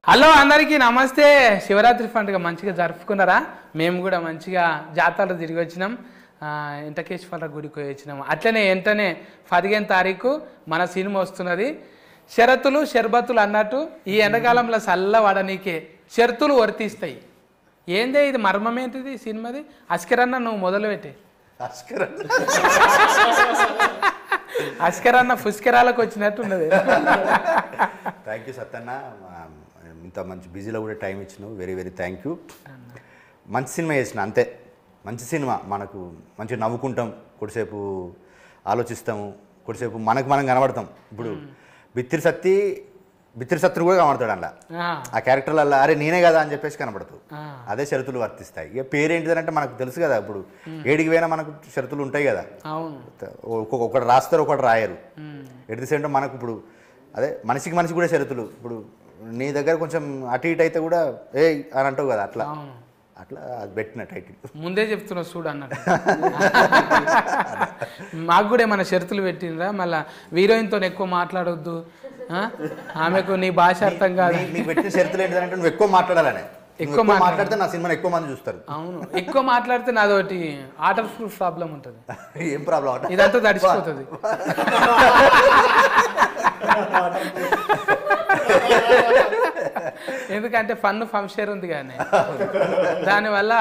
Hello అందరికీ నమస్తే. శివరాత్రి పండుగ మంచిగా జరుపుకున్నారా? మేము కూడా మంచిగా జాతరలు తిరిగి వచ్చినాం. వెంకటేశ్వర గుడికి వచ్చినాం. అట్లనే వెంటనే 15వ తారీఖు మన సినిమా వస్తున్నది. షరతులు షర్బతులు అన్నట్టు ఈ ఎండాకాలంలో చల్ల వాడనీకే షరతులు వర్తిస్తాయి. ఏందే ఇది మర్మం ఏంటిది సినిమాది? అస్కరన్న నువ్వు మొదలుపెట్టే. అస్కరన్న పుష్కరాలకు వచ్చినట్టు ఉన్నది. థ్యాంక్ యూ సత్తన్న, ఇంత మంచి బిజీలో కూడా టైం ఇచ్చినావు. Very very thank you. మంచి సినిమా చేసిన అంతే. మంచి సినిమా, మనకు మంచిగా నవ్వుకుంటాం, కొద్దిసేపు ఆలోచిస్తాము, కొద్దిసేపు మనకు మనం కనబడతాం. ఇప్పుడు బిత్తిరి సత్తును కూడా కనబడతాడు అలా, ఆ క్యారెక్టర్లలో అరే నేనే కదా అని చెప్పేసి కనబడుతుంది. అదే షరతులు వర్తిస్తాయి. ఇక పేరేంటిదంటే మనకు తెలుసు కదా, ఇప్పుడు ఏడికి పోయినా మనకు షరతులు ఉంటాయి కదా. ఒకటి రాస్తారు, ఒకటి రాయరు. ఎట్ ది సేమ్ టైం మనకు ఇప్పుడు అదే మనిషికి మనిషి కూడా షరతులు. ఇప్పుడు నీ దగ్గర కొంచెం అటు ఇటు అయితే కూడా ఏ అని అంటావు కదా, అట్లా అట్లా అది పెట్టిన టైటిల్ ముందే చెప్తున్నా చూడు అన్నట్టు. మాకు కూడా ఏమైనా షరతులు పెట్టినరా? మళ్ళీ హీరోయిన్తో ఎక్కువ మాట్లాడొద్దు, ఆమెకు నీ భాష అర్థం కాదు. నీకు పెట్టిన షరతులు ఏంటంటే నువ్వు ఎక్కువ మాట్లాడాలని. ఎక్కువ మాట్లాడితే నా సినిమాని ఎక్కువ మంది చూస్తారు. అవును, ఎక్కువ మాట్లాడితే నాదోటి ఆటర్ ప్రూఫ్ ప్రాబ్లం ఉంటుంది. ఏం ప్రాబ్లం? ఇదంతా తడిచిపోతుంది. ఎందుకంటే ఫన్ ఫంక్షన్ ఉంది కానీ దానివల్ల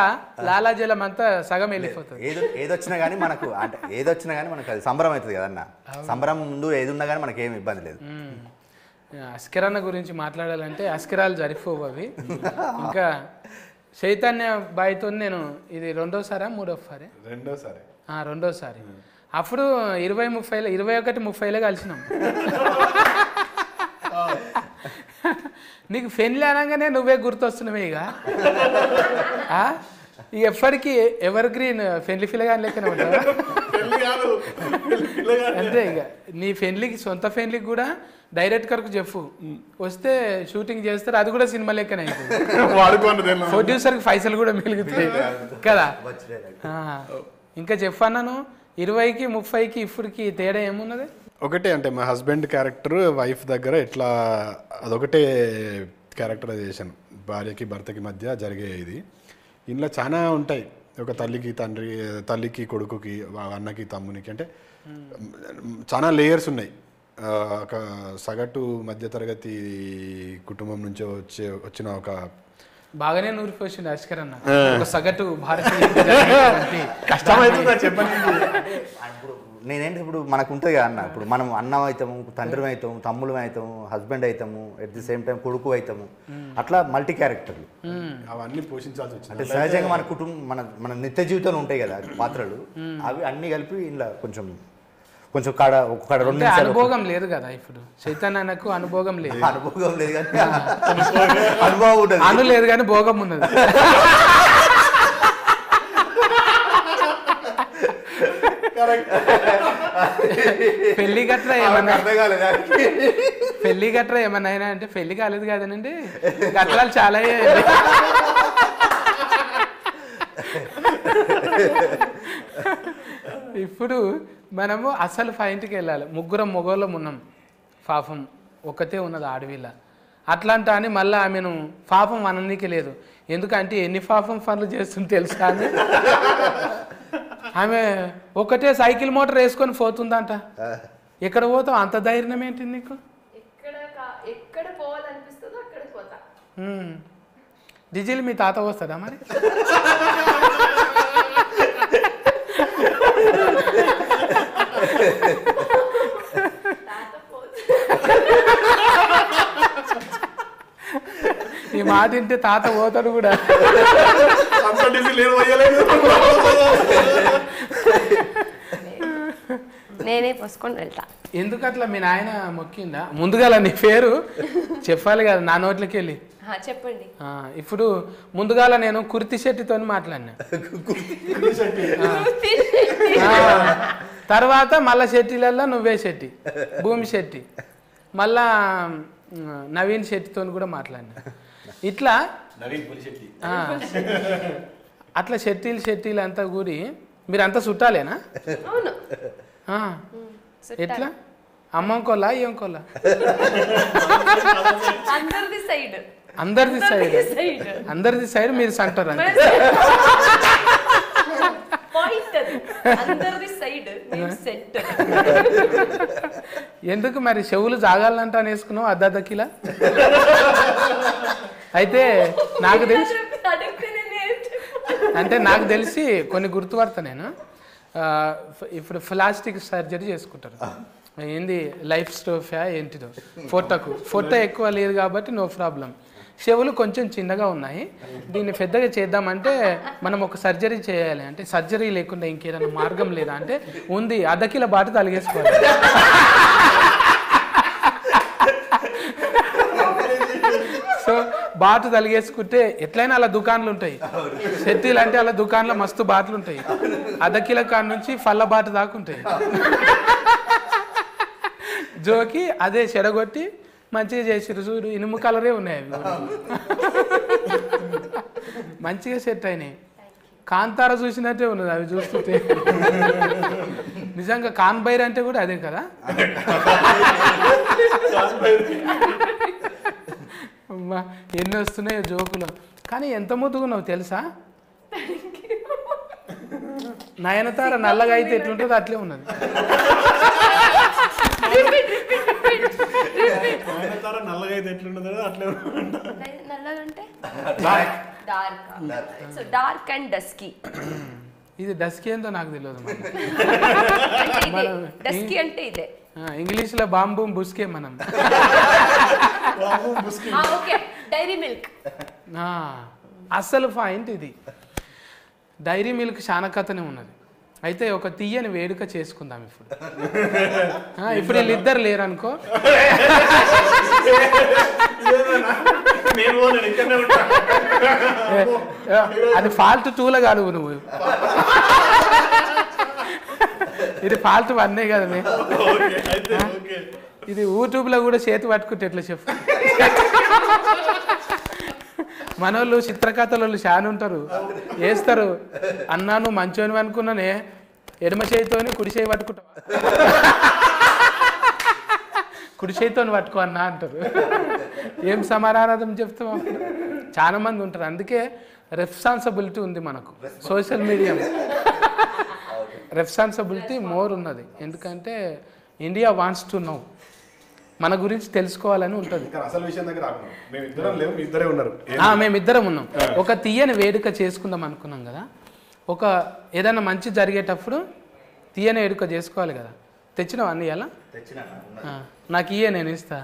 లాలాజలం అంతా సగం వెళ్ళిపోతుంది. ఏదొచ్చినా కానీ మనకు అంటే ఏదొచ్చినా కానీ మనకు అది సంబరం అవుతుంది కదన్న. సంబరం ముందు ఏది ఉన్నా కానీ మనకి ఏమి ఇబ్బంది లేదు. అస్కరన్న గురించి మాట్లాడాలంటే అస్కరాలు జరిపోవు అవి. ఇంకా చైతన్య బాయ్తో నేను ఇది రెండోసారి అప్పుడు 21-30లో కలిసినాం. నీకు పెళ్ళి అనగానే నువ్వే గుర్తొస్తున్నావే. ఇక ఎప్పటికీ ఎవర్ గ్రీన్ పెళ్లి పిల్లగాని లెక్కనే ఉంటావా? అంతే. ఇక నీ పెళ్లికి సొంత పెళ్లికి కూడా డైరెక్ట్ కరకు చెప్పు, వస్తే షూటింగ్ చేస్తారు. అది కూడా సినిమా లెక్కనే అవుతుంది. ప్రొడ్యూసర్కి పైసలు కూడా మిగులుతాయి కదా. ఇంకా చెప్పన్నాను 20కి 30కి ఇప్పటికి తేడా ఏమున్నది? ఒకటే అంటే మా హస్బెండ్ క్యారెక్టర్ వైఫ్ దగ్గర ఎట్లా అదొకటే క్యారెక్టరైజేషన్. భార్యకి భర్తకి మధ్య జరిగే ఇది. ఇందులో చాలా ఉంటాయి. ఒక తల్లికి తండ్రి, తల్లికి కొడుకుకి, అన్నకి తమ్మునికి, అంటే చాలా లేయర్స్ ఉన్నాయి. ఒక సగటు మధ్యతరగతి కుటుంబం నుంచి వచ్చిన ఒక బాగానే నూరిపోసింది అస్కరన్న. ఒక సగటు భారతీయ కష్టమవుతుందా చెప్పండి. నేనేంటి ఇప్పుడు మనకు ఉంటుంది కదా అన్న, ఇప్పుడు మనం అన్నం అవుతాము, తండ్రి అవుతాము, తమ్ముడు అవుతాము, హస్బెండ్ అవుతాము, ఎట్ ది సేమ్ టైం కొడుకు అవుతాము. అట్లా మల్టీ క్యారెక్టర్లు అవన్నీ పోషించాల్సి వచ్చింది. అంటే సహజంగా మన కుటుంబం మన నిత్య జీవితంలో ఉంటాయి కదా పాత్రలు, అవి అన్నీ కలిపి ఇలా కొంచెం కాడ ఒక 2 నిమిషాలు. అనుభవం లేదు కదా ఇప్పుడు చైతన్యకు, అనుభవం లేదు. అనుభవం లేదు కానీ అనుభవం ఉంటుంది. అను లేదు కానీ భోగం ఉన్నది. పెళ్లి గట్రా ఏమన్నా అయినా అంటే పెళ్లి కాలేదు కదనండి, గట్రాలు చాలా అయ్యాయి. ఇప్పుడు మనము అసలు ఫైంట్కి వెళ్ళాలి. ముగ్గురం మొగోళ్ళం ఉన్నాం, పాపం ఒక్కతే ఉన్నది ఆడవిల్ల. అట్లాంటా అని మళ్ళీ ఆమెను పాపం అననీకి లేదు. ఎందుకంటే ఎన్ని పాపం పనులు చేస్తుంది తెలుసా అని. ఆమె ఒకటే సైకిల్ మోటార్ వేసుకొని పోతుందంట. ఎక్కడ పోతావు? అంత ధైర్యం ఏంటి నీకు? డీజిల్ మీ తాత వస్తుందా మరి? ఈ మాట తింటే తాత పోతాడు కూడా. నేనే పోసుకొని వెళ్తా. ఎందుకు అట్లా? మీ నాయన మొక్కిందా? ముందుగా నీ పేరు చెప్పాలి కదా నా నోట్లకి వెళ్ళి. చెప్పండి. ఇప్పుడు ముందుగాల నేను కుర్తి శెట్టితో మాట్లాడినా, తర్వాత మళ్ళా శెట్టిలలో నువ్వే శెట్టి, భూమి శెట్టి, మళ్ళా నవీన్ శెట్టితో కూడా మాట్లాడినా. ఇట్లా అట్లా శెట్టీలు అంతా కూడి మీరంతా చుట్టాలేనా? ఎట్లా? అమ్మంకోలా ఏంకోలా? అందరిది సైడ్. అందరిది సైడ్ సైడ్ అందరిది సైడ్ మీరు సెంటర్ అంతే పాయింట్ అది అందరిది సైడ్ నేను సెంటర్ ఎందుకు మరి చెవులు జాగాలంట అని వేసుకున్నావు అర్ధ కిలో అయితే నాకు తెలిసి అంటే నాకు తెలిసి కొన్ని గుర్తుపడతా నేను ఇప్పుడు ప్లాస్టిక్ సర్జరీ చేసుకుంటారు ఏంది లైఫ్ స్టోఫా ఏంటిదో ఫోటో ఎక్కువ లేదు కాబట్టి నో ప్రాబ్లం చెవులు కొంచెం చిన్నగా ఉన్నాయి దీన్ని పెద్దగా చేద్దామంటే మనం ఒక సర్జరీ చేయాలి అంటే సర్జరీ లేకుండా ఇంకేదైనా మార్గం లేదా అంటే ఉంది అర్ధ కిలో బాటు తలిగేసుకోవాలి సో బాటు తలిగేసుకుంటే ఎట్లయినా అలా దుకాణాలు ఉంటాయి సెట్టీలు అంటే అలా దుకాణంలో మస్తు బాటలు ఉంటాయి అర్ధ కిలో కాడ నుంచి ఫల్ల బాటు దాకా ఉంటాయి జోకి అదే చెడగొట్టి మంచిగా చేసిరు చూడు ఇనుము కలరే ఉన్నాయి అవి మంచిగా సెట్ అయినాయి కాంతార చూసినట్టే ఉన్నది అవి చూస్తుంటే నిజంగా కాన్బైర్ అంటే కూడా అదే కదా అమ్మా ఎన్ని వస్తున్నాయో జోకులు కానీ ఎంత ముద్దుగున్నావు తెలుసా నయనతార నల్లగా అయితే ఎట్లుంటుందో అట్లే ఉన్నది నల్లగా అయితే ఎట్లుంటుందో అట్లే నల్లగంటే dark so dark and dusky ఇది డస్కీ ఏందో నాకు తెలియదు డస్కీ అంటే ఇదే ఇంగ్లీష్లో బాంబూ బుస్కే మనం ఓకే డైరీ మిల్క్ అసలు పాయింట్ ఇది డైరీ మిల్క్ చాలా కథనే ఉన్నది అయితే ఒక తీయని వేడుక చేసుకుందాం ఇప్పుడు వీళ్ళిద్దరు లేరనుకో అది ఫాల్ట్ 2లో కాదు నువ్వు ఇది ఫాల్ట్ 1 కదా ఇది యూట్యూబ్లో కూడా చేతి పట్టుకుంటే ఎట్లా చెప్పు మనోళ్ళు చిత్రకథలు చాలా ఉంటారు వేస్తారు అన్నా నువ్వు మంచోని అనుకున్నానే ఎడమ చేయితోని కుడి చేయి పట్టుకుంటావు కుడి చేయితోని పట్టుకో అన్నా అంటారు ఏం సమాధానం చెప్తాం చాలా మంది ఉంటారు అందుకే రెస్పాన్సిబిలిటీ ఉంది మనకు సోషల్ మీడియా రెస్పాన్సిబిలిటీ మోర్ ఉన్నది ఎందుకంటే ఇండియా వాంట్స్ టు నో మన గురించి తెలుసుకోవాలని ఉంటుంది అసలు విషయం దగ్గర మేమిద్దరే ఉన్నారు మేమిద్దరం ఉన్నాం ఒక తీయని వేడుక చేసుకుందాం అనుకున్నాం కదా ఒక ఏదైనా మంచి జరిగేటప్పుడు తీయని వేడుక చేసుకోవాలి కదా తెచ్చినావు అన్ని ఎలా నాకు ఇయ్యే నేను ఇస్తా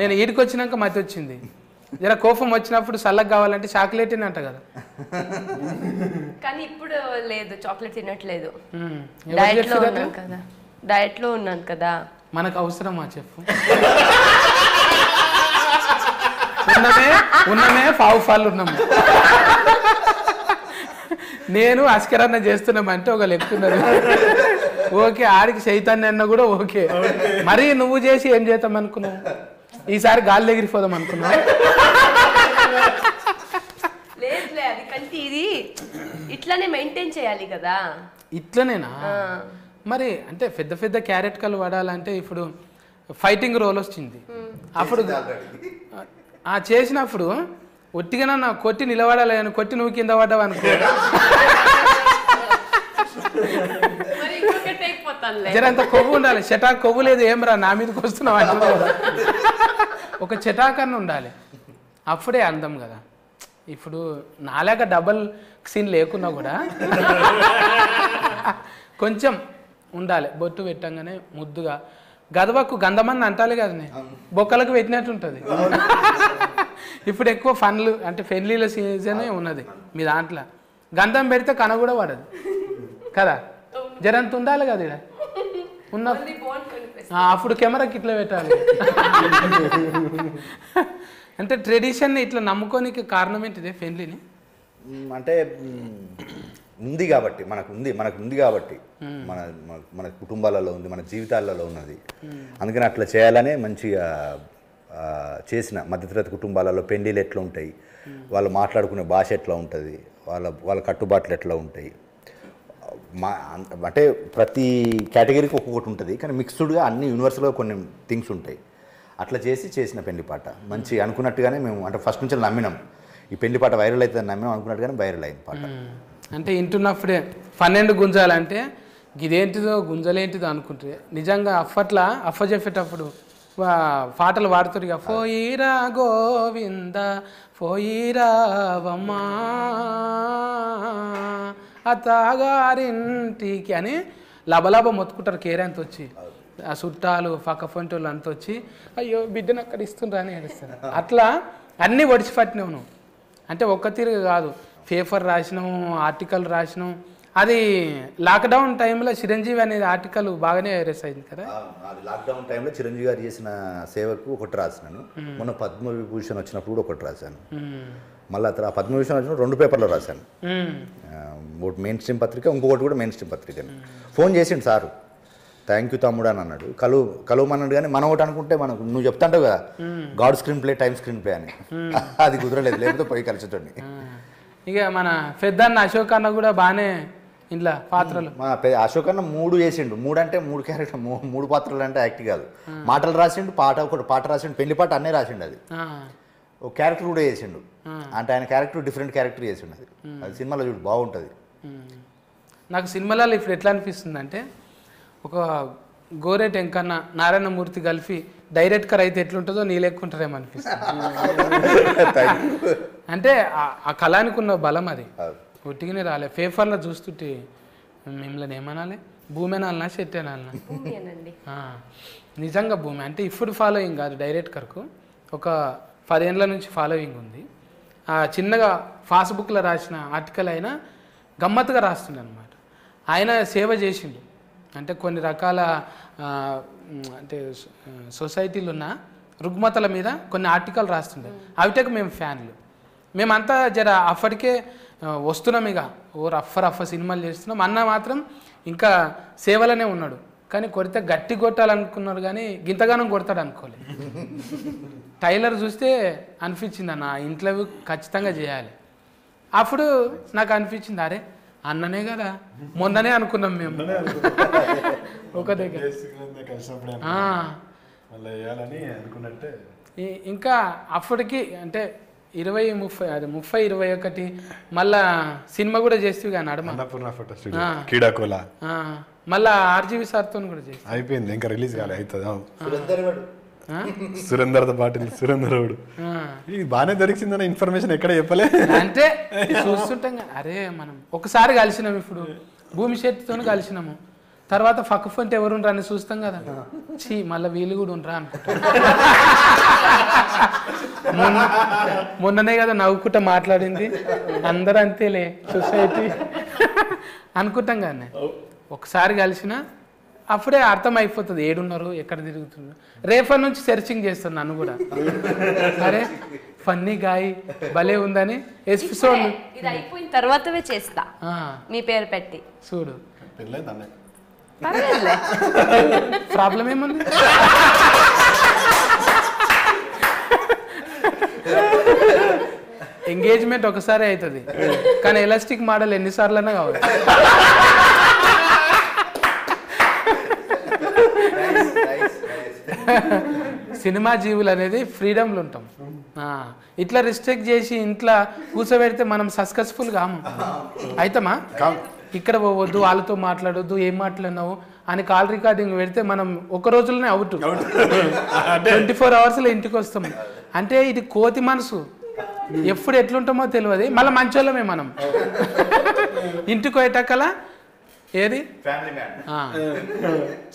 నేను ఈడికి వచ్చినాక మతి వచ్చింది జర కోపం వచ్చినప్పుడు చల్లగా కావాలంటే చాక్లెట్ అంట కదా కానీ ఇప్పుడు లేదు చాక్లెట్ తినట్లేదు కదా డయట్ లో ఉన్నాను కదా మనకు అవసరమా చెప్పు ఉన్నమే పావు ఫాళ్ళు ఉన్నాము నేను అస్కరన్న చేస్తున్నామంటే ఒక లెక్కున్నది ఓకే ఆడికి చైతన్య అన్న కూడా ఓకే మరి నువ్వు చేసి ఏం చేద్దాం అనుకున్నావు ఈసారి గాలి ఎగిరిపోదాం అనుకున్నావు ఇది ఇట్లానే మెయింటైన్ చేయాలి కదా ఇట్లనేనా మరి అంటే పెద్ద పెద్ద క్యారెట్ కలు వాడాలంటే ఇప్పుడు ఫైటింగ్ రోల్ వచ్చింది అప్పుడు చేసినప్పుడు ఒట్టిగా నా కొట్టి నిలబడాలి అని కొట్టి నువ్వు కింద పడ్డావు అనుకో జరంత కొవ్వు ఉండాలి చటాక్ కొవ్వు లేదు ఏం రా నా మీదకి వస్తున్నావు అంటే ఒక చటాకన్న ఉండాలి అప్పుడే అందం కదా ఇప్పుడు నాలాగ డబల్ సీన్ లేకున్నా కూడా కొంచెం ఉండాలి బొట్టు పెట్టంగానే ముద్దుగా గదవకు గంధమని అంటాలి కదనే బొక్కలకు పెట్టినట్టు ఉంటుంది ఇప్పుడు ఎక్కువ ఫన్లు అంటే పెళ్ళిళ్ళ సీజనే ఉన్నది మీ దాంట్లో గంధం పెడితే కన కూడా పడదు కదా జరంత ఉండాలి కదా ఇక్కడ ఉన్న అప్పుడు కెమెరాకి ఇట్లా పెట్టాలి అంటే ట్రెడిషన్ ఇట్లా నమ్ముకోనికి కారణం ఏంటిదే పెళ్ళిని అంటే ఉంది కాబట్టి మనకు ఉంది కాబట్టి మన మన కుటుంబాలలో ఉంది మన జీవితాలలో ఉన్నది అందుకని అట్లా చేయాలనే మంచిగా చేసిన మధ్యతరగతి కుటుంబాలలో పెళ్ళిళ్ళు ఎట్లా ఉంటాయి వాళ్ళు మాట్లాడుకునే భాష ఎట్లా ఉంటుంది వాళ్ళ కట్టుబాట్లు ఎట్లా ఉంటాయి అంటే ప్రతి కేటగిరీకి ఒక్కొక్కటి ఉంటుంది కానీ మిక్స్డ్గా అన్ని యూనివర్సల్గా కొన్ని థింగ్స్ ఉంటాయి అట్లా చేసిన పెళ్లిపాట మంచి అనుకున్నట్టుగానే మేము అంటే ఫస్ట్ నుంచి నమ్మినాం ఈ పెళ్లిపాట వైరల్ అవుతుందని నమ్మినాం అనుకున్నట్టుగానే వైరల్ అయింది పాట. అంటే ఇంటున్నప్పుడే 12 గుంజాలంటే ఇదేంటిదో గుంజలేంటిదో అనుకుంటే నిజంగా అప్పట్లో అఫ్ఫ చెప్పేటప్పుడు పాటలు పాడుతారు ఇక పోయిరా గోవింద పోయిరావమ్మా అత్తగారింటికి అని లబలబ మొత్తుకుంటారు కేరంత వచ్చి ఆ చుట్టాలు పక్క ఫొంటోళ్ళు అంత వచ్చి అయ్యో బిడ్డను అక్కడ ఇస్తుండ్రా అని ఏడుస్తారు. అట్లా అన్నీ ఒడిచిపట్టినావు నువ్వు. అంటే ఒక్క తిరుగు కాదు, పేపర్ రాసినాం, ఆర్టికల్ రాసినాం. అది లాక్డౌన్ టైంలో చిరంజీవి అనేది ఆర్టికల్ బాగానే వైరస్ అయింది కదా. అది లాక్డౌన్ టైంలో చిరంజీవి గారు చేసిన సేవకు ఒకటి రాసినాను. మొన్న పద్మవిభూషణ్ వచ్చినప్పుడు కూడా ఒకటి రాశాను. మళ్ళీ ఆ పద్మవిభూషణ్ వచ్చిన 2 పేపర్లో రాశాను. ఒకటి మెయిన్ స్ట్రీమ్ పత్రిక, ఇంకొకటి కూడా మెయిన్ స్ట్రీమ్ పత్రిక. ఫోన్ చేసిండు సారు, థ్యాంక్ యూ తమ్ముడు అని అన్నాడు. కలువమన్నాడు. కానీ మనం ఒకటి అనుకుంటే మనకు నువ్వు చెప్తాంటావు కదా God screen play time screen play అని, అది కుదరలేదు, లేకపోతే పోయి కలిసేటోడిని. ఇక మన పెద్దన్న అశోక్ అన్న కూడా బాగానే ఇంట్లో పాత్రలు. మా అశోక్ అన్న 3 చేసిండు. 3 అంటే 3 క్యారెక్టర్, 3 పాత్రలు అంటే యాక్ట్ కాదు. మాటలు రాసిండు, ఒకటి పాట రాసిండు, పెళ్లి పాట అన్నీ రాసిండు. అది ఒక క్యారెక్టర్ కూడా చేసిండు. అంటే ఆయన క్యారెక్టర్ డిఫరెంట్ క్యారెక్టర్ చేసిండు. అది సినిమాలో చూడు బాగుంటుంది. నాకు సినిమాలలో ఇప్పుడు ఎట్లా అనిపిస్తుంది అంటే ఒక గోరెట్ ఎంకన్నా నారాయణమూర్తి కలిపి డైరెక్ట్గా అయితే ఎట్లుంటుందో నీ లెక్కుంటారేమో అనిపిస్తుంది. అంటే ఆ కళానికి ఉన్న బలం అది ఒట్టిగానే రాలే. పేపర్లో చూస్తుంటే మిమ్మల్ని ఏమనాలి, భూమి అనాలనా చెట్టు అనాలనా? నిజంగా భూమి అంటే ఇప్పుడు ఫాలోయింగ్ కాదు, డైరెక్టర్కు ఒక 10 ఏళ్ళ నుంచి ఫాలోయింగ్ ఉంది. ఆ చిన్నగా ఫాస్బుక్లో రాసిన ఆర్టికల్ అయినా గమ్మత్తుగా రాస్తుండే అనమాట. ఆయన సేవ చేసిండు. అంటే కొన్ని రకాల అంటే సొసైటీలు ఉన్న రుగ్మతల మీద కొన్ని ఆర్టికల్ రాస్తుండే. అవిటకు మేము ఫ్యాన్లు. మేమంతా జర అప్పటికే వస్తున్నాం, ఇక రఫ్ సినిమాలు చేస్తున్నాం. అన్న మాత్రం ఇంకా సేవలోనే ఉన్నాడు. కానీ కొడితే గట్టి కొట్టాలనుకున్నాడు, కానీ గింతగానం కొడతాడు అనుకోలేదు. టైలర్ చూస్తే అనిపించింది అన్న ఇంటర్వ్యూ ఖచ్చితంగా చేయాలి. అప్పుడు నాకు అనిపించింది అరే అన్ననే కదా, మొన్ననే అనుకున్నాం మేము ఒక దగ్గర. ఇంకా అప్పటికి అంటే 20-30 అది 30-21 మళ్ళా సినిమా కూడా చేస్తే కానీ అడమ మళ్ళా ఆర్జీవి సార్తో కూడా చేసి అయిపోయింది, ఇంకా రిలీజ్ కాలే. అవుతుంది సురేందర్ పాటిల్, సురేందరుడు ఇది బాగానే దొరికిందన్న ఇన్ఫర్మేషన్ ఎక్కడ చెప్పలే. అంటే చూస్తుంటాం కానీ అరే మనం ఒకసారి కలిసినాము, ఇప్పుడు భూమి శెట్టితో కలిసినాము, తర్వాత పక్క ఫంటే ఎవరుండ్రా అని చూస్తాం కదా, చీ మళ్ళీ వీళ్ళు కూడా ఉండరా అనుకుంటాం. మొన్ననే కదా నవ్వుకుంటా మాట్లాడింది, అందరూ అంతేలే సొసైటీ అనుకుంటాం కానీ ఒకసారి కలిసిన అప్పుడే అర్థం అయిపోతుంది ఏడున్నారు, ఎక్కడ తిరుగుతున్నారు. రేపటి నుంచి సెర్చింగ్ చేస్తాను నన్ను కూడా, అరే ఫన్నీ గాయ్ భలే ఉందని ఎపిసోడ్ ఇది అయిపోయిన తర్వాతవే చేస్తా మీ పేరు పెట్టి చూడు. పర్వాలేదులే, ప్రాబ్లం ఏముంది. ఎంగేజ్మెంట్ ఒకసారి అవుతుంది కానీ ఎలాస్టిక్ మోడల్ ఎన్నిసార్లైనా కావాలి. సినిమా జీవులు అనేది ఫ్రీడమ్లు ఉంటాం. ఇట్లా రిస్ట్రిక్ట్ చేసి ఇంట్లో కూర్చోబెడితే మనం సక్సెస్ఫుల్ కాము. అయితమా ఇక్కడ పోవద్దు, వాళ్ళతో మాట్లాడొద్దు, ఏం మాట్లాడినావు అని కాల్ రికార్డింగ్ పెడితే మనం ఒక రోజులోనే అవుట్, 24 అవర్స్లో ఇంటికి వస్తాం. అంటే ఇది కోతి మనసు, ఎప్పుడు ఎట్లుంటామో తెలియదు. మళ్ళీ మంచోళ్ళమే మనం. ఇంటికి పోయేటక్కల ఏది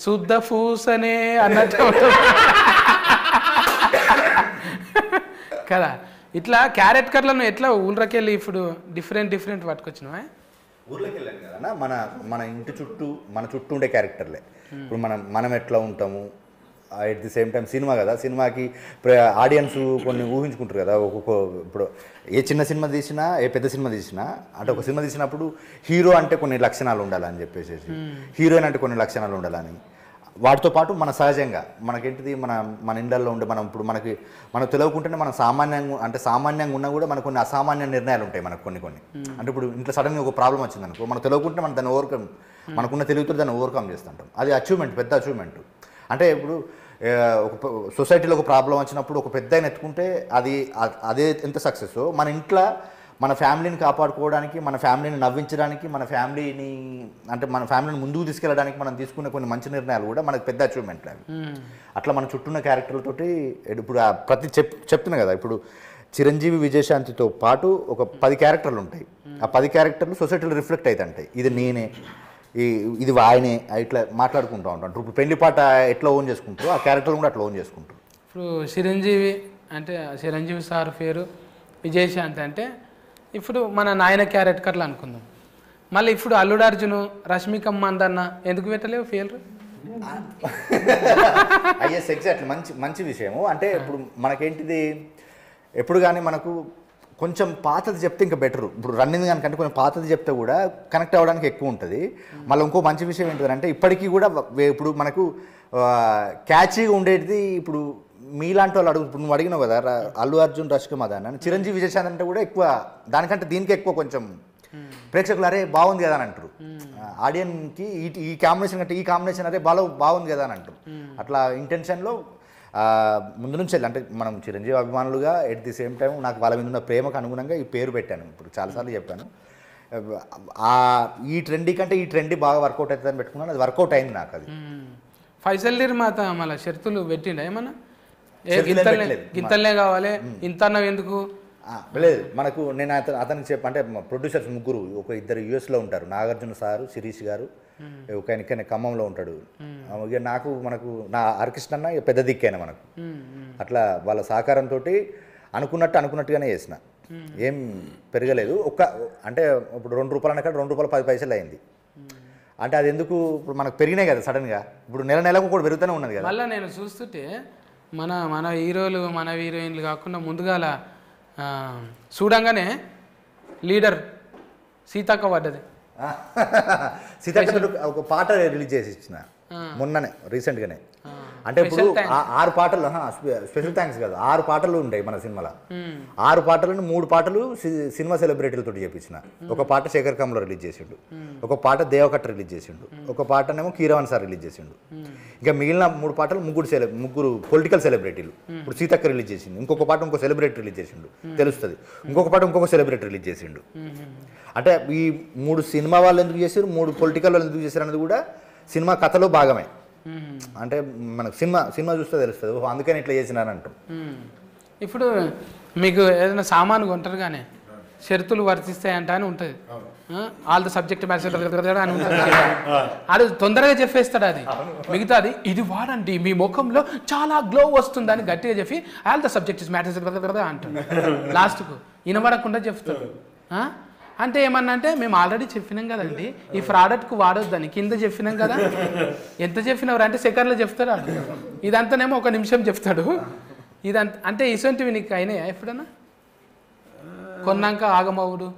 శుద్ధ పూసనే అన్నట్టు కదా. ఇట్లా క్యారెట్ కర్లను ఎట్లా ఊళ్ళకెళ్ళి ఇప్పుడు డిఫరెంట్ పట్టుకొచ్చినావా? ఊర్లోకి వెళ్ళాను కదా మన ఇంటి చుట్టూ మన చుట్టూ ఉండే క్యారెక్టర్లే. ఇప్పుడు మనం ఎట్లా ఉంటాము, at the same time cinema కదా, సినిమాకి ఆడియన్స్ కొన్ని ఊహించుకుంటారు కదా. ఇప్పుడు ఏ చిన్న సినిమా తీసినా ఏ పెద్ద సినిమా తీసినా అంటే ఒక సినిమా తీసినప్పుడు హీరో అంటే కొన్ని లక్షణాలు ఉండాలని చెప్పేసి, హీరోయిన్ అంటే కొన్ని లక్షణాలు ఉండాలని, వాటితో పాటు మన సహజంగా మనకేంటిది మన ఇండ్లలో ఉండే మనం ఇప్పుడు మనకు తెలియకుంటేనే మనం సామాన్యంగా ఉన్నా కూడా మనకు కొన్ని అసామాన్య నిర్ణయాలు ఉంటాయి మనకు కొన్ని. అంటే ఇప్పుడు ఇంట్లో సడన్గా ఒక ప్రాబ్లం వచ్చిందనుకో, మనకు తెలియకుంటే మనం దాన్ని మనకున్న తెలివితో దాన్ని ఓవర్కమ్ చేస్తుంటాం. అది అచీవ్మెంట్, పెద్ద అచీవ్మెంట్. అంటే ఇప్పుడు ఒక సొసైటీలో ఒక ప్రాబ్లం వచ్చినప్పుడు ఒక పెద్ద ఆయన ఎత్తుకుంటే అదే ఎంత సక్సెస్. మన ఇంట్లో మన ఫ్యామిలీని కాపాడుకోవడానికి, మన ఫ్యామిలీని నవ్వించడానికి, మన ఫ్యామిలీని ముందుకు తీసుకెళ్ళడానికి మనం తీసుకునే కొన్ని మంచి నిర్ణయాలు కూడా మనకు పెద్ద అచీవ్మెంట్లు అవి. అట్లా మన చుట్టూన్న క్యారెక్టర్లతోటి ఇప్పుడు ప్రతి చెప్తున్నా కదా, ఇప్పుడు చిరంజీవి విజయశాంతితో పాటు ఒక 10 క్యారెక్టర్లు ఉంటాయి. ఆ 10 క్యారెక్టర్లు సొసైటీలో రిఫ్లెక్ట్ అవుతుంటాయి. ఇది నేనే, ఇది ఆయనే, ఇట్లా మాట్లాడుకుంటూ ఉంటాం. ఇప్పుడు పెళ్లి పాట ఎట్లా ఓన్ చేసుకుంటారో ఆ క్యారెక్టర్లు కూడా అట్లా ఓన్ చేసుకుంటారు. ఇప్పుడు చిరంజీవి అంటే చిరంజీవి సార్ పేరు విజయశాంతి అంటే ఇప్పుడు మన నాయన క్యారెక్టర్లు అనుకుందాం. మళ్ళీ ఇప్పుడు అల్లుడు అర్జును, రష్మిక మందన్న ఎందుకు పెట్టలేవు పేర్లు? ఐఎస్ ఎగ్జాక్ట్లీ మంచి విషయము. అంటే ఇప్పుడు మనకేంటిది, ఎప్పుడు కానీ మనకు కొంచెం పాతది చెప్తే ఇంకా బెటరు. ఇప్పుడు రన్నింగ్ కనుకంటే కొంచెం పాతది చెప్తే కూడా కనెక్ట్ అవ్వడానికి ఎక్కువ ఉంటుంది. మళ్ళీ ఇంకో మంచి విషయం ఏంటంటే ఇప్పటికీ కూడా ఇప్పుడు మనకు క్యాచీగా ఉండేది. ఇప్పుడు మీలాంటి వాళ్ళు ఇప్పుడు నువ్వు అడిగినావు కదా, అల్లు అర్జున్, రష్మిక మందన్న, చిరంజీవి విజయశాంతి అంటే కూడా ఎక్కువ దానికంటే దీనికి ఎక్కువ కొంచెం ప్రేక్షకులు అరే బాగుంది కదా అని అంటారు. ఆడియన్కి ఈ కాంబినేషన్ కంటే ఈ కాంబినేషన్ అరే బాగుంది కదా అని అంటారు. అట్లా ఇంటెన్షన్లో ముందు నుంచి అంటే మనం చిరంజీవి అభిమానులుగా ఎట్ ది సేమ్ టైం నాకు వాళ్ళ మీద ఉన్న ప్రేమకు అనుగుణంగా ఈ పేరు పెట్టాను. ఇప్పుడు చాలాసార్లు చెప్పాను, ఈ ట్రెండీ కంటే ఈ ట్రెండీ బాగా వర్కౌట్ అవుతుందని పెట్టుకున్నాను. అది వర్కౌట్ అయింది నాకు. అది ఫైసల్ నిర్మాత మళ్ళీ షరతులు పెట్టిండ ఏమన్నా, గింతలనే కావాలి ఇంత అన్నవి ఎందుకు లేదు. మనకు నేను అతనికి అంటే ప్రొడ్యూసర్స్ ముగ్గురు, ఒక ఇద్దరు యూఎస్లో ఉంటారు, నాగార్జున సారు, శిరీష్ గారు, ఒక ఆయన ఖమ్మంలో ఉంటాడు. ఇక మనకు నా హరికృష్ణ అన్న పెద్ద దిక్కైనా మనకు. అట్లా వాళ్ళ సహకారంతో అనుకున్నట్టుగానే చేసిన, ఏం పెరగలేదు. అంటే ఇప్పుడు ₹2 అన్నక్కడ ₹2.10 అయింది. అంటే అది ఎందుకు, ఇప్పుడు మనకు పెరిగినాయి కదా సడన్గా. ఇప్పుడు నెలకు కూడా పెరుగుతూనే ఉన్నది కదా. మళ్ళీ నేను చూస్తుంటే మన హీరోలు, మన హీరోయిన్లు కాకుండా ముందుగాల చూడంగానే లీడర్ సీతక్క పడ్డది. సీతక్క ఒక పాట రిలీజ్ చేసి ఇచ్చిన మొన్ననే రీసెంట్గానే. అంటే ఇప్పుడు 6 పాటలు, స్పెషల్ థ్యాంక్స్ కదా, 6 పాటలు ఉంటాయి మన సినిమాలో. 6 పాటలను 3 పాటలు సినిమా సెలబ్రిటీలతో చేపించిన. ఒక పాట శేఖర్ కమ్లో రిలీజ్ చేసిండు, ఒక పాట దేవకట్ట రిలీజ్ చేసిండు, ఒక పాటనేమో కీరవాణి సార్ రిలీజ్ చేసిండు. ఇంకా మిగిలిన 3 పాటలు ముగ్గురు పొలిటికల్ సెలబ్రిటీలు. ఇప్పుడు సీతక్క రిలీజ్ చేసిండు, ఇంకొక పాట ఇంకో సెలబ్రిటీ రిలీజ్ చేసిండు తెలుస్తుంది, ఇంకొక పాట ఇంకొక సెలబ్రిటీ రిలీజ్ చేసిండు. అంటే ఈ 3 సినిమా వాళ్ళు ఎందుకు చేశారు, 3 పొలిటికల్ వాళ్ళు ఎందుకు చేశారు అనేది కూడా సినిమా కథలో భాగమే. అంటే మనకు సినిమా చూస్తే తెలుస్తుంది, అందుకని ఇట్లా చేసినారు అంటాం. ఇప్పుడు మీకు ఏదైనా సామాను కొంటారు కానీ షరతులు వర్తిస్తాయంట అని ఉంటుంది. ఆల్ ద సబ్జెక్ట్ మ్యాటర్ అని ఉంటుంది. అది తొందరగా చెప్పేస్తాడు. అది మిగతాది ఇది వాడండి మీ ముఖంలో చాలా గ్లో వస్తుందని గట్టిగా చెప్పి all the subject is matter అంటాడు. లాస్ట్కు వినబడకుండా చెప్తాడు. అంటే ఏమన్నా అంటే మేము ఆల్రెడీ చెప్పినాం కదండి ఈ ప్రోడక్ట్కు వాడొద్దని, కింద చెప్పినాం కదా. ఎంత చెప్పినవారు అంటే సెకండ్లో చెప్తాడు. ఇదంతానేమో 1 నిమిషం చెప్తాడు. ఇదంతా అంటే ఇసొంటివి నీకు అయినాయా ఎప్పుడన్నా కొన్నాక ఆగమవుడు?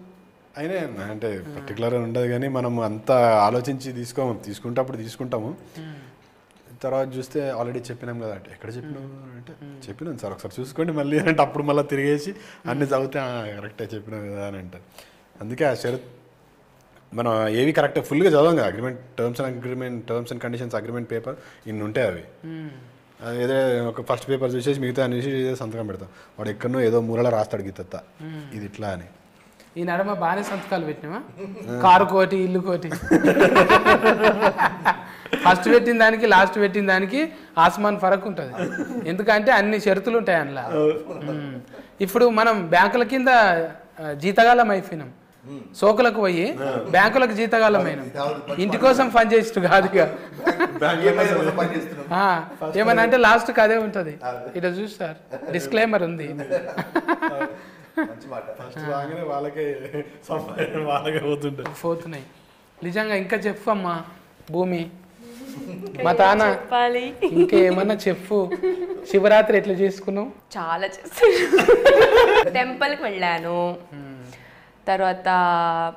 అయినా అంటే పర్టికులర్గా ఉండదు కానీ మనం అంతా ఆలోచించి తీసుకుంటే అప్పుడు తీసుకుంటాము. తర్వాత చూస్తే ఆల్రెడీ చెప్పినాం కదా, అంటే ఎక్కడ చెప్పినాం అంటే చెప్పినాం సార్ ఒకసారి చూసుకోండి మళ్ళీ అంటే అప్పుడు మళ్ళీ తిరిగేసి అన్ని చదివితే కరెక్టే చెప్పినాం కదా అని అంటారు. అందుకే ఆ షరత్ మనం ఏవి కరెక్ట్గా ఫుల్గా చదవం కదా. Terms and conditions agreement paper ఇన్ని ఉంటాయి. అవి ఏదో ఒక ఫస్ట్ పేపర్ చూసేసి మిగతా అన్ని సంతకం పెడతాం. వాడు ఎక్కడనో ఏదో మూలలో రాస్తాడు గీత ఇది ఇట్లా అని. ఈ నడమ బాగానే సంతకాలు పెట్టినావా? కారు కోటి, ఇల్లు కోటి. ఫస్ట్ పెట్టిన దానికి లాస్ట్ పెట్టిన దానికి ఆస్మాన్ ఫరక్ ఉంటుంది. ఎందుకంటే అన్ని షరతులు ఉంటాయి అందులో. ఇప్పుడు మనం బ్యాంకుల కింద జీతగాలం అయిపోయినాం, సోకులకు పోయి బ్యాంకులకు జీతగాలం అయినాం. ఇంటి కోసం పని చేస్తూ కాదు. ఏమన్నా అంటే లాస్ట్కి అదే ఉంటుంది. ఇట్లా చూస్తారు డిస్క్లైమర్ ఉంది. పోతున్నాయి నిజంగా. ఇంకా చెప్పు అమ్మా భూమి, మా తాన ఇంకేమన్నా చెప్పు. శివరాత్రి ఎట్లా చేసుకున్నావు? చాలా చేస్తాను. టెంపుల్కి వెళ్ళాను, తర్వాత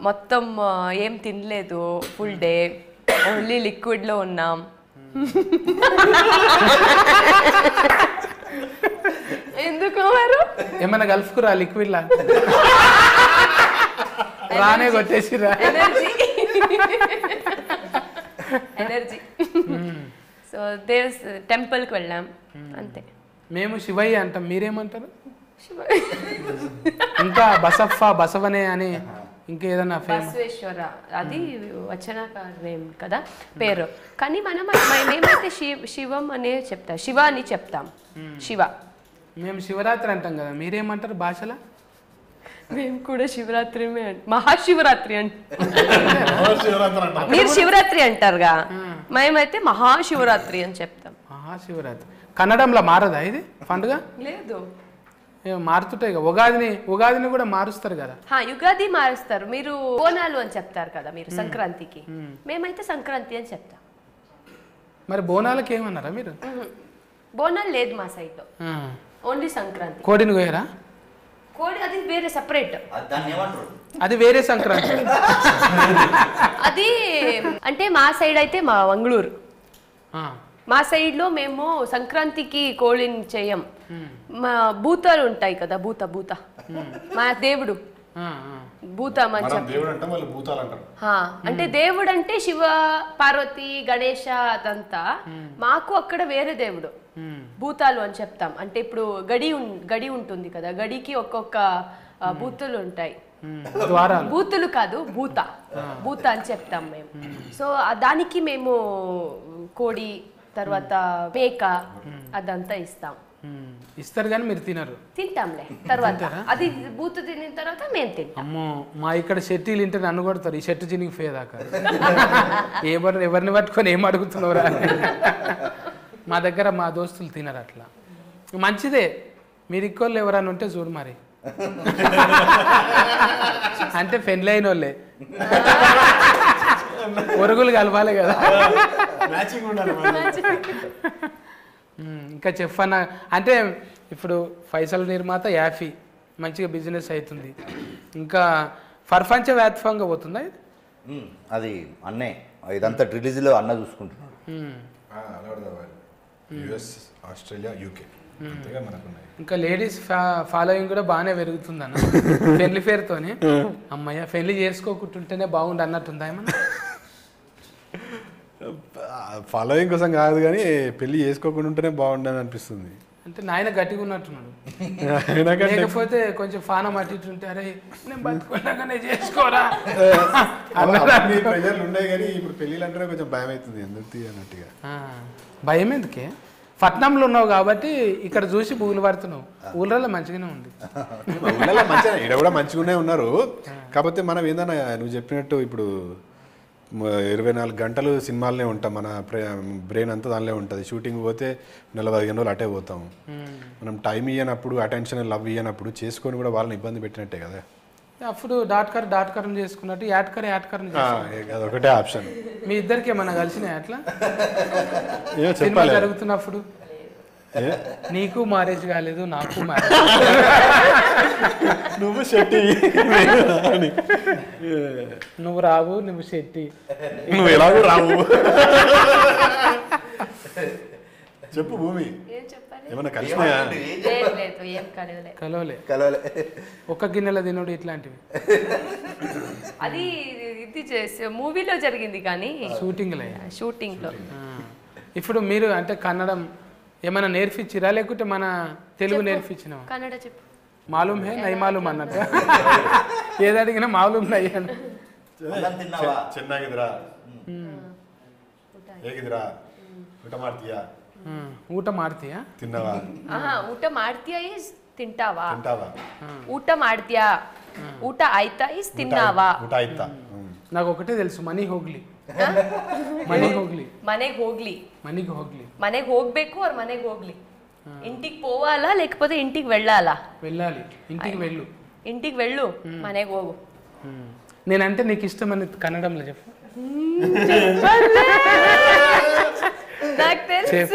మొత్తం ఏం తినలేదు, ఫుల్ డే ఓన్లీ లిక్విడ్లో ఉన్నాం. ఎందుకు వారు ఏమన్నా కలుపుకురా లిక్విడ్ లా రానే కొట్టేసిరా ఎనర్జీ. సో టెంపుల్కి వెళ్ళాం అంతే. మేము శివయ్య అంటాం, మీరేమంటారు? శివ ఇంకా బసవనే అని ఇంకేదన్నా ఫేమస్? బసవేశ్వర అది వచనకార నేమ్ కదా పేరు, కానీ మేమైతే శివం అనే చెప్తాం, శివ అని చెప్తాం. శివ. మేము శివరాత్రి అంటాం కదా, మీరేమంటారు భాషలో? మేము కూడా శివరాత్రి మహాశివరాత్రి మీరు శివరాత్రి అంటారుగా, మేమైతే మహాశివరాత్రి అని చెప్తాం. మహాశివరాత్రి కన్నడంలో మారదా ఇది పండుగ? లేదు, మారుతుంటాయి కదా. ఉగాదిని కూడా మారుస్తారు కదా. యుగాది మారుస్తారు. మీరు బోనాలు అని చెప్తారు కదా మీరు సంక్రాంతికి, మేమైతే సంక్రాంతి అని చెప్తాం. మరి బోనాలకి ఏమన్నారా మీరు? బోనాలు లేదు మా సైడ్, ఓన్లీ సంక్రాంతి. కోడిని కోయరా? కోడి అది వేరే సపరేట్, అది వేరే సంక్రాంతి. అది అంటే మా సైడ్ అయితే మా మంగళూరు, మా సైడ్లో మేము సంక్రాంతికి కోడిని చేయం. మా భూతాలు ఉంటాయి కదా, భూత మా దేవుడు భూత అంటే దేవుడు అంటే శివ పార్వతి గణేష అదంతా. మాకు అక్కడ వేరే దేవుడు భూతాలు అని చెప్తాం. అంటే ఇప్పుడు గడి ఉంటుంది కదా, గడికి ఒక్కొక్క భూతులు ఉంటాయి. భూతులు కాదు, భూత అని చెప్తాం మేము. సో దానికి మేము కోడి తర్వాత మేక అదంతా ఇస్తారు కానీ మీరు తినరు? తింటాంలే తర్వాత, అది బూతు తినిన తర్వాత మేము తింటాం. అమ్మో, మా ఇక్కడ షెట్టీలు ఇంటే నన్ను కొడతారు, ఈ షెట్టు చినికి పోయేదాకా. ఎవరిని పట్టుకొని ఏం అడుగుతున్నావురా? మా దగ్గర మా దోస్తులు తినరు అట్లా. మంచిదే, మీరు ఇంకోళ్ళు ఎవరన్నా ఉంటే చూడు మరి. అంటే పెళ్ళి అయిన వాళ్ళే ఒరుగులు కలవాలి కదా. ఇంకా చెఫ్ అన్న అంటే ఇప్పుడు ఫైసల్ నిర్మాత యాఫీ మంచిగా బిజినెస్ అవుతుంది. ఇంకా ప్రపంచ వ్యాప్తంగా పోతుందా ఇది? అది అన్నే ఇదంతా రిలీజ్లో అన్న చూసుకుంటున్నాడు. ఆస్ట్రేలియా, యూకే ఇంకా లేడీస్ ఫాలోయింగ్ కూడా బాగానే పెరుగుతుంది అన్న పెళ్లి పేరుతోనే. అమ్మయ్య పెళ్లి చేసుకోకుంటుంటేనే బాగుండు అన్నట్టుందా ఏమన్నా? ఫాలోయింగ్ కోసం కాదు కానీ పెళ్లి చేసుకోకుండా ఉంటేనే బాగుండని అనిపిస్తుంది. అంటే నాయన గట్టిగా ఉన్నట్టున్నాడు, లేకపోతే కొంచెం ఫానం అటు ఇటు ఉంటే అరే నేను బతుకున్నాగానే చేసుకోరా ప్రజలు ఉన్నాయి. కానీ ఇప్పుడు పెళ్ళిళ్ళు అంటేనే కొంచెం భయం అవుతుంది ఎందుకు అన్నట్టుగా. భయం ఎందుకే? పట్నంలో ఉన్నావు కాబట్టి ఇక్కడ చూసి బూగులు పడుతున్నావు. ఊళ్ళలో మంచిగానే ఉంది, మంచిగా ఇక్కడ కూడా మంచిగానే ఉన్నారు. కాకపోతే మనం ఏందన్నా నువ్వు చెప్పినట్టు ఇప్పుడు 24 గంటలు సినిమాలనే ఉంటాం, మన బ్రెయిన్ అంతా దానిలో ఉంటుంది. షూటింగ్ పోతే 40 రోజులు అటే పోతాం. మనం టైం ఇవ్వనప్పుడు, అటెన్షన్ లవ్ ఇవ్వనప్పుడు చేసుకొని కూడా వాళ్ళని ఇబ్బంది పెట్టినట్టే కదా. అప్పుడు డాట్కరం చేసుకున్నట్టు యాట్కరం అదొకటే ఆప్షన్. మీ ఇద్దరికి ఏమన్నా కలిసినాయి అట్లా చెప్పాలి జరుగుతున్నప్పుడు? నీకు మ్యారేజ్ కాలేదు, నాకు మ్యారేజ్. నువ్వు శెట్టి, నువ్వు రావు, నువ్వు శెట్టి, నువ్వు ఎలాగో రావు. చెప్పు భూమి, ఏమన్నా కలిసినాయా? కలవలే. ఒక్క గిన్నెల తినడు ఇట్లాంటివి. అది ఇది చేసి మూవీలో జరిగింది కానీ షూటింగ్లో. ఇప్పుడు మీరు అంటే కన్నడం ఏమైనా నేర్పించిరా లేకుంటే మన తెలుగు నేర్పించినా? కన్నడ చెప్పు. మాలూమ్ హే నై మాలూమ్ అన్నట్టు ఏది అడిగినా మాలూమ్ నై అన్న. ಚೆನ್ನಾಗಿದ್ರಾ ಹೇಗಿದ್ರಾ ಊಟ ಮಾಡ್ತೀಯಾ ಊಟ ಮಾಡ್ತೀಯಾ ತಿನ್ನವಾ ಊಟ ಮಾಡ್ತೀಯಾ ಇಸ್ ತಿಂಟಾವಾ ತಿಂಟಾವಾ ಊಟ ಮಾಡ್ತೀಯಾ ಊಟ ಆಯ್ತಾ ಇಸ್ ತಿನ್ನಾವಾ ಊಟ ಆಯ್ತಾ నాకు ఒకటే తెలుసు మనీ హోగ్ಲಿ మನೆಗೆ ಹೋಗ್ಬೇಕು ಅವ್ರ ಮನೆಗೆ ಹೋಗ್ಲಿ. ఇంటికి పోవాలా లేకపోతే ఇంటికి వెళ్ళాలా? వెళ్ళాలి. ఇంటికి వెళ్ళు మನೆಗೆ ಹೋಗು. నేనంటే నీకు ఇష్టమని కన్నడంలో చెప్పు. నాకు తెలుసు.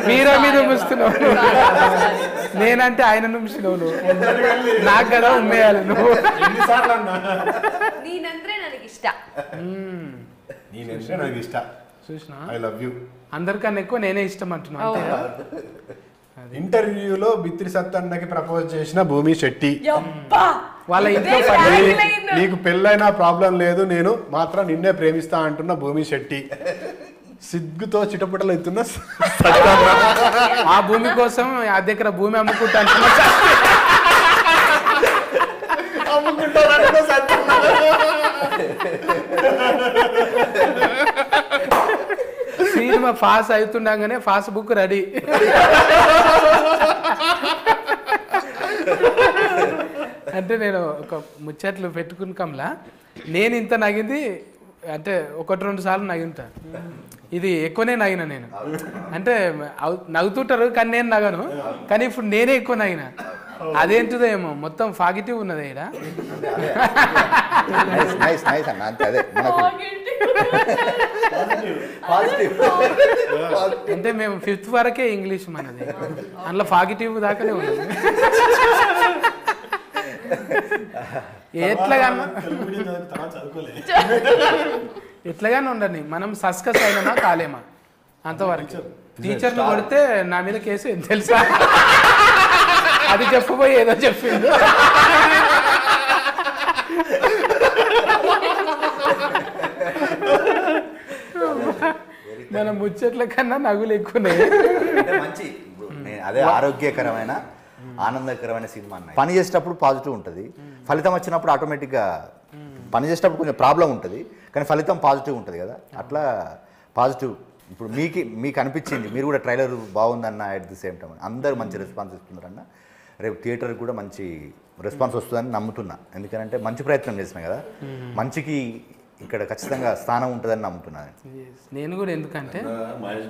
మీరా మీద ముస్తున్నావు, నేనంటే ఆయన నుంచినావు నువ్వు. నాకు కదా ఉమ్మేయాలి నువ్వు. నేనంటే ನನಗೆ ఇష్ట. చూసినా ఐ లవ్ యూ. అందరికన్నా ఎక్కువ నేనే ఇష్టం అంటున్నా. ఇంటర్వ్యూలో బిత్రి సత్తన్నకి ప్రపోజ్ చేసిన భూమి శెట్టి. వాళ్ళ ఇంట్లో పని నీకు పెళ్ళైనా ప్రాబ్లం లేదు, నేను మాత్రం నిన్నే ప్రేమిస్తా అంటున్న భూమి శెట్టి, సిగ్గుతో చిటపటలు ఎత్తున్న ఆ భూమి కోసం అద్దె ఎకరా భూమి అమ్ముకుంటాను సినిమా పాస్ అవుతుండగానే పాస్ బుక్ రెడీ. అంటే నేను ఒక ముచ్చట్లు పెట్టుకున్నాకంలా నేను ఇంత నగింది అంటే 1-2 సార్లు నగింటా. ఇది ఎక్కువనే నగిన నేను. అంటే నవ్వుతుంటారు కానీ నేను నగను, కానీ ఇప్పుడు నేనే ఎక్కువ నగిన. అదేంటిదో ఏమో మొత్తం పాజిటివ్ ఉన్నది ఇక్కడ. అంటే మేము 5th వరకే ఇంగ్లీష్ మనది, అందులో పాజిటివ్ దాకానే ఉన్నది. ఎట్లాగానే ఉండని మనం సస్కస్ అయినా కాలేమా అంతవరకు. టీచర్లు కొడితే నా మీద కేసు ఏం తెలుసా, అది చెప్పబోయి ఏదో చెప్పిండు. మన ముచ్చట్ల కన్నా నగులు ఎక్కువనే. మంచి అదే ఆరోగ్యకరమైన ఆనందకరమైన సినిమా అన్న. పని చేసేటప్పుడు పాజిటివ్ ఉంటుంది, ఫలితం వచ్చినప్పుడు ఆటోమేటిక్గా పని చేసేటప్పుడు కొంచెం ప్రాబ్లం ఉంటుంది, కానీ ఫలితం పాజిటివ్ ఉంటుంది కదా. అట్లా పాజిటివ్ ఇప్పుడు మీకు అనిపించింది, మీరు కూడా ట్రైలర్ బాగుందన్న, అట్ ది సేమ్ టైం అందరూ మంచి రెస్పాన్స్ ఇస్తున్నారన్న. రేపు థియేటర్కి కూడా మంచి రెస్పాన్స్ వస్తుందని నమ్ముతున్నా, ఎందుకంటే మంచి ప్రయత్నం చేసినా కదా, మంచికి ఇక్కడ ఖచ్చితంగా స్థానం ఉంటుందని నమ్ముతున్నాను నేను కూడా. ఎందుకంటే మహేష్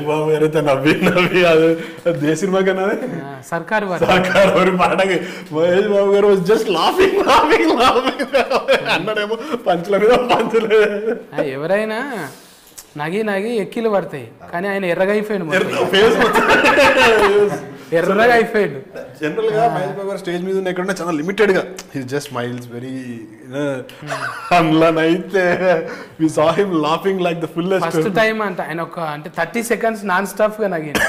బాబు గారైతే నవ్వి అదే సినిమా కన్నా సర్కారు పాటకి మహేష్ బాబు గారు జస్ట్ లాఫింగ్ అన్నాడేమో పంచుల మీద పంచులు. ఎవరైనా నగి ఎక్కిలు పడతాయి, కానీ ఆయన ఎర్రగా అయిపోయాడు, ఎర్రగా అయిపోయాడు. జనరల్ గా మహేష్ బాబు గారు స్టేజ్ మీద ఉన్న ఎక్కడున్నా చాలా లిమిటెడ్ గా హి జస్ట్ స్మైల్స్ వెరీ. అయితే we saw him laughing like the fullest. First time అంటే ఆయన ఒక అంటే 30 seconds నాన్ స్టాప్ గా నగింది.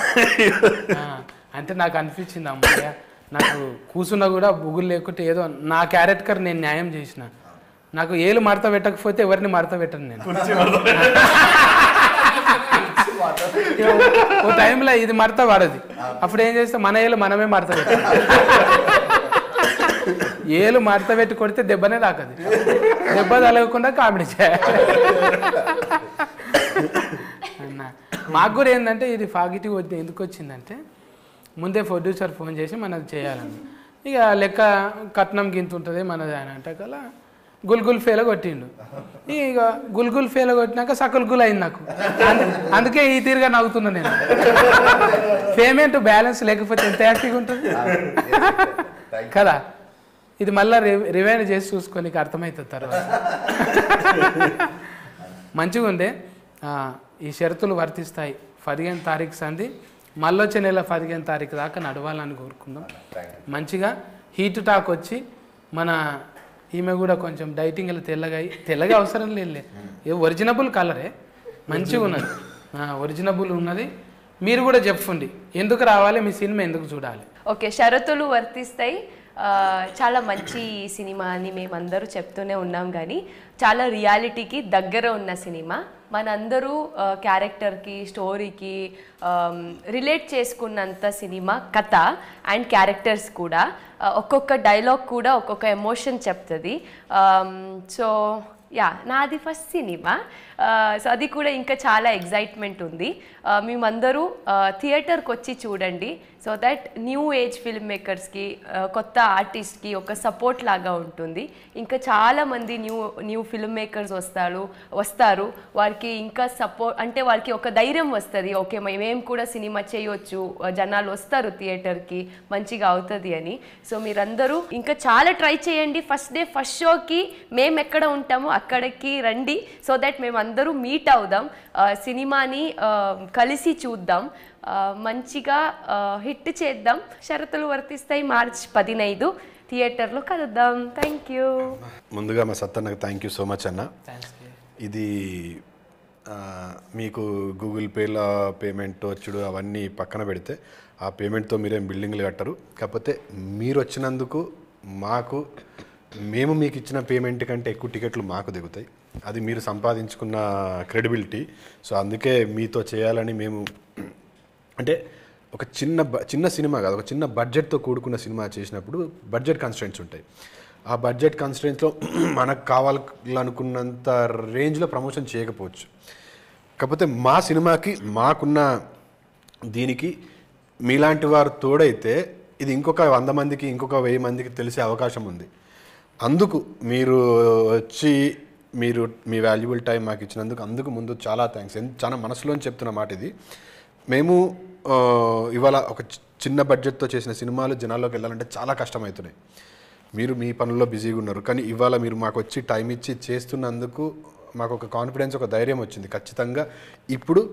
అంటే నాకు అనిపించింది అమ్మయ్య, నాకు కూర్చున్నా కూడా బుగులు లేకుంటే ఏదో నా క్యారెక్టర్ నేను న్యాయం చేసిన. నాకు ఏలు మడత పెట్టకపోతే ఎవరిని మడత పెట్టను నేను. ఓ టైంలో ఇది మడత పడది, అప్పుడు ఏం చేస్తే మన ఏలు మనమే మడత పెట్టాలి. ఏలు మడత పెట్టి కొడితే దెబ్బనే తాకదు, దెబ్బ తలగకుండా కామెడీ చేయాలి. మాకు కూడా ఏంటంటే ఇది పాజిటివ్ ఎందుకు వచ్చిందంటే, ముందే ప్రొడ్యూసర్ ఫోన్ చేసి మనది చేయాలని, ఇక లెక్క కట్నం గింత ఉంటుంది మనది అని అంటే కలా గుల్గుల్ ఫేల కొట్టిండు. ఇక గుల్గుల్ ఫేల కొట్టినాక సకుల్గుల్ అయింది నాకు. అందుకే ఈ తీరుగా నవ్వుతున్నా నేను. పేమెంట్ బ్యాలెన్స్ లేకపోతే ఎంత హ్యాపీగా ఉంటుంది కదా. ఇది మళ్ళీ రివైండ్ చేసి చూసుకొని అర్థమవుతుంది తర్వాత. మంచిగా ఉండే. ఈ షరతులు వర్తిస్తాయి. 15 తారీఖు సంది, మళ్ళీ వచ్చే నెల 15 తారీఖు దాకా నడవాలని కోరుకుందాం. మంచిగా హీట్ టాక్ వచ్చి మన ఈమె కూడా కొంచెం డైటింగ్ ఇలా తెల్లగా అవసరం లేదు, ఒరిజినబుల్ కలరే మంచిగా ఉన్నది, ఒరిజినబుల్ ఉన్నది. మీరు కూడా చెప్పండి ఎందుకు రావాలి, మీ సినిమా ఎందుకు చూడాలి. ఓకే, షరతులు వర్తిస్తాయి. చాలా మంచి సినిమా అని మేమందరూ చెప్తూనే ఉన్నాం, కానీ చాలా రియాలిటీకి దగ్గర ఉన్న సినిమా. మనందరూ క్యారెక్టర్కి స్టోరీకి రిలేట్ చేసుకున్నంత సినిమా కథ అండ్ క్యారెక్టర్స్ కూడా. ఒక్కొక్క డైలాగ్ కూడా ఒక్కొక్క ఎమోషన్ చెప్తుంది. సో యా, నాది ఫస్ట్ సినిమా. సో అది కూడా ఇంకా చాలా ఎగ్జైట్మెంట్ ఉంది. మేమందరూ థియేటర్కి వచ్చి చూడండి, so that new age film మేకర్స్కి, కొత్త ఆర్టిస్ట్కి ఒక సపోర్ట్ లాగా ఉంటుంది. ఇంకా చాలామంది న్యూ ఫిల్మ్ మేకర్స్ వస్తారు. వారికి ఇంకా సపోర్ట్ అంటే వారికి ఒక ధైర్యం వస్తుంది, ఓకే మేము కూడా సినిమా చేయొచ్చు, జనాలు వస్తారు థియేటర్కి, మంచిగా అవుతుంది అని. సో మీరందరూ ఇంకా చాలా ట్రై చేయండి. ఫస్ట్ డే ఫస్ట్ షోకి మేము ఎక్కడ ఉంటామో అక్కడికి రండి, సో దట్ మేమందరూ మీట్ అవుదాం, సినిమాని కలిసి చూద్దాం, మంచిగా హిట్ చేద్దాం. షరతులు వర్తిస్తాయి. మార్చ్ 15 థియేటర్లో కలుద్దాం. Thank you. ముందుగా మా సత్తన్నకు థ్యాంక్ యూ సో మచ్ అన్న. ఇది మీకు గూగుల్ పేలో పేమెంట్ వచ్చుడు అవన్నీ పక్కన పెడితే, ఆ పేమెంట్తో మీరేం బిల్డింగ్లు కట్టరు. కాకపోతే మీరు వచ్చినందుకు మేము మీకు ఇచ్చిన పేమెంట్ కంటే ఎక్కువ టికెట్లు మాకు దిగుతాయి. అది మీరు సంపాదించుకున్న క్రెడిబిలిటీ. సో అందుకే మీతో చేయాలని మేము, అంటే ఒక చిన్న సినిమా కాదు, ఒక చిన్న బడ్జెట్తో కూడుకున్న సినిమా చేసినప్పుడు బడ్జెట్ కన్స్ట్రెంట్స్ ఉంటాయి. ఆ బడ్జెట్ కన్స్ట్రెంట్స్లో మనకు కావాలనుకున్నంత రేంజ్లో ప్రమోషన్ చేయకపోవచ్చు. కాకపోతే మా సినిమాకి మాకున్న దీనికి మీలాంటి వారు తోడైతే ఇది ఇంకొక 100 మందికి, ఇంకొక 1000 మందికి తెలిసే అవకాశం ఉంది. అందుకు మీరు వచ్చి మీరు మీ వాల్యుబుల్ టైం మాకు ఇచ్చినందుకు అందుకు ముందు చాలా థ్యాంక్స్. చాలా మనసులోని చెప్తున్న మాట ఇది. మేము ఇవాళ ఒక చిన్న బడ్జెట్తో చేసిన సినిమాలు జనాల్లోకి వెళ్ళాలంటే చాలా కష్టమవుతున్నాయి. మీరు మీ పనుల్లో బిజీగా ఉన్నారు, కానీ ఇవాళ మీరు మాకు వచ్చి టైం ఇచ్చి చేస్తున్నందుకు మాకు ఒక కాన్ఫిడెన్స్, ఒక ధైర్యం వచ్చింది. ఖచ్చితంగా ఇప్పుడు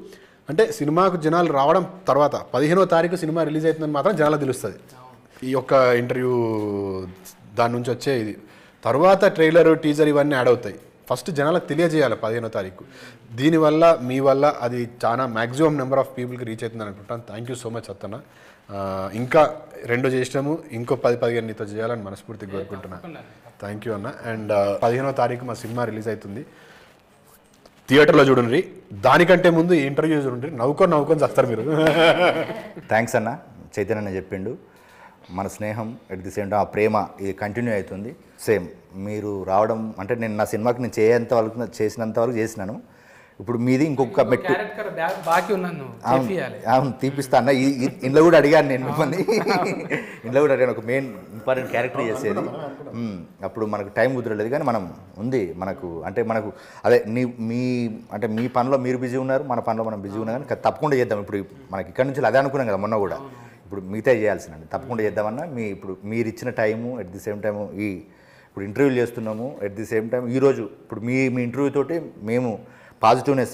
అంటే సినిమాకు జనాలు రావడం తర్వాత 15వ తారీఖు సినిమా రిలీజ్ అవుతుందని మాత్రం జనాలకు తెలుస్తుంది. ఈ యొక్క ఇంటర్వ్యూ దాని నుంచి వచ్చే ఇది తర్వాత ట్రైలర్, టీజర్ ఇవన్నీ యాడ్ అవుతాయి. ఫస్ట్ జనాలకు తెలియజేయాలి 15వ తారీఖు. దీనివల్ల మీ వల్ల అది చాలా మ్యాక్సిమం నెంబర్ ఆఫ్ పీపుల్కి రీచ్ అవుతుందని అనుకుంటాను. థ్యాంక్ యూ సో మచ్ అత్తన్న. ఇంకా 2 చేసినాము, ఇంకో 10-15 నీతో చేయాలని మనస్ఫూర్తిగా కోరుకుంటున్నాను. థ్యాంక్ యూ అన్న. అండ్ 15వ తారీఖు మా సినిమా రిలీజ్ అవుతుంది, థియేటర్లో చూడండి. దానికంటే ముందు ఈ ఇంటర్వ్యూ చూడండి, నవ్వుకొని చేస్తారు మీరు. థ్యాంక్స్ అన్న. చైతన్య చెప్పిండు, మన స్నేహం ఎట్ ది సేమ్ టైం ఆ ప్రేమ ఇది కంటిన్యూ అవుతుంది. సేమ్ మీరు రావడం అంటే నేను నా సినిమాకి నేను చేసినంత వరకు చేసినాను. ఇప్పుడు మీది ఇంకొక మెట్టు. అవును, తీపిస్తా అన్న. ఇంట్లో కూడా అడిగాను నేను మిమ్మల్ని, ఇంట్లో కూడా అడిగాను. ఒక మెయిన్ ఇంపార్టెంట్ క్యారెక్టర్ చేసేది. అప్పుడు మనకు టైం కుదరలేదు, కానీ మనం ఉంది మనకు. అంటే మనకు అదే మీ పనిలో మీరు బిజీ ఉన్నారు, మన పనిలో మనం బిజీ ఉన్నాం, కానీ తప్పకుండా చేద్దాం. ఇప్పుడు మనకి ఇక్కడ నుంచి అదే అనుకున్నాం కదా మొన్న కూడా. ఇప్పుడు మిగతా చేయాల్సిందండి, తప్పకుండా చేద్దామన్నా. ఇప్పుడు మీరు ఇచ్చిన time at the same time ఇప్పుడు ఇంటర్వ్యూలు చేస్తున్నాము ఎట్ ది సేమ్ టైం ఈరోజు ఇప్పుడు మీ ఇంటర్వ్యూ తోటి మేము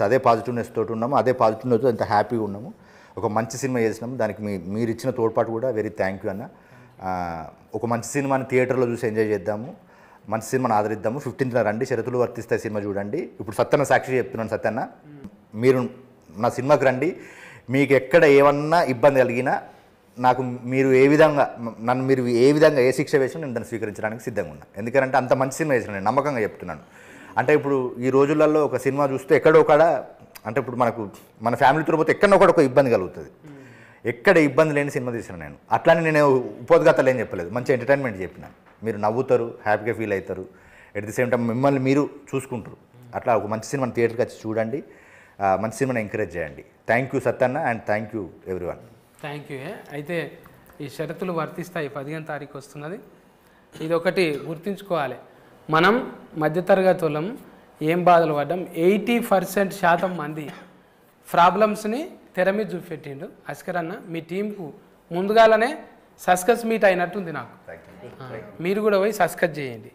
అదే పాజిటివ్నెస్ తోటి ఉన్నాము, అదే పాజిటివ్నెస్ అంత హ్యాపీగా ఉన్నాము. ఒక మంచి సినిమా చేసినాము, దానికి మీరు ఇచ్చిన తోడ్పాటు కూడా వెరీ థ్యాంక్ యూ అన్న. ఒక మంచి సినిమాని థియేటర్లో చూసి ఎంజాయ్ చేద్దాము, మంచి సినిమాని ఆదరిద్దాము. 15న రండి, షరతులు వర్తిస్తాయి సినిమా చూడండి. ఇప్పుడు సత్యన్న సాక్షి చెప్తున్నాను, సత్యన్న మీరు నా సినిమాకి రండి. మీకు ఎక్కడ ఏమన్నా ఇబ్బంది కలిగినా మీరు ఏ విధంగా ఏ శిక్ష వేసినా నేను దాన్ని స్వీకరించడానికి సిద్ధంగా ఉన్నా. ఎందుకంటే అంత మంచి సినిమా వేసిన నేను నమ్మకంగా చెప్తున్నాను. అంటే ఇప్పుడు ఈ రోజులలో ఒక సినిమా చూస్తే ఎక్కడో ఒకడ అంటే ఇప్పుడు మన ఫ్యామిలీతో పోతే ఎక్కడో ఒక ఇబ్బంది కలుగుతుంది. ఎక్కడ ఇబ్బంది లేని సినిమా తీసిన నేను. అట్లానే నేను ఉపోద్ఘాతాలు ఏం చెప్పలేదు, మంచి ఎంటర్టైన్మెంట్ చెప్పినాను. మీరు నవ్వుతారు, హ్యాపీగా ఫీల్ అవుతారు, ఎట్ ది సేమ్ టైం మిమ్మల్ని మీరు చూసుకుంటారు. అట్లా ఒక మంచి సినిమాని థియేటర్కి వచ్చి చూడండి, మంచి సినిమాని ఎంకరేజ్ చేయండి. Thank you Sattanna and thank you everyone. Thank you. అయితే ఈ షరతులు వర్తిస్తాయి, 15వ తారీఖు వస్తున్నది. ఇది ఒకటి గుర్తుంచుకోవాలి, మనం మధ్యతరగతి వాళ్ళం ఏం బాధలు పడ్డాం. 80% మంది ప్రాబ్లమ్స్ని తెర మీద చూపెట్టిండు అస్కర్ అన్న. మీ టీంకు ముందుగానే సస్కస్ మీట్ అయినట్టుంది నాకు. మీరు కూడా పోయి సస్కస్ చేయండి.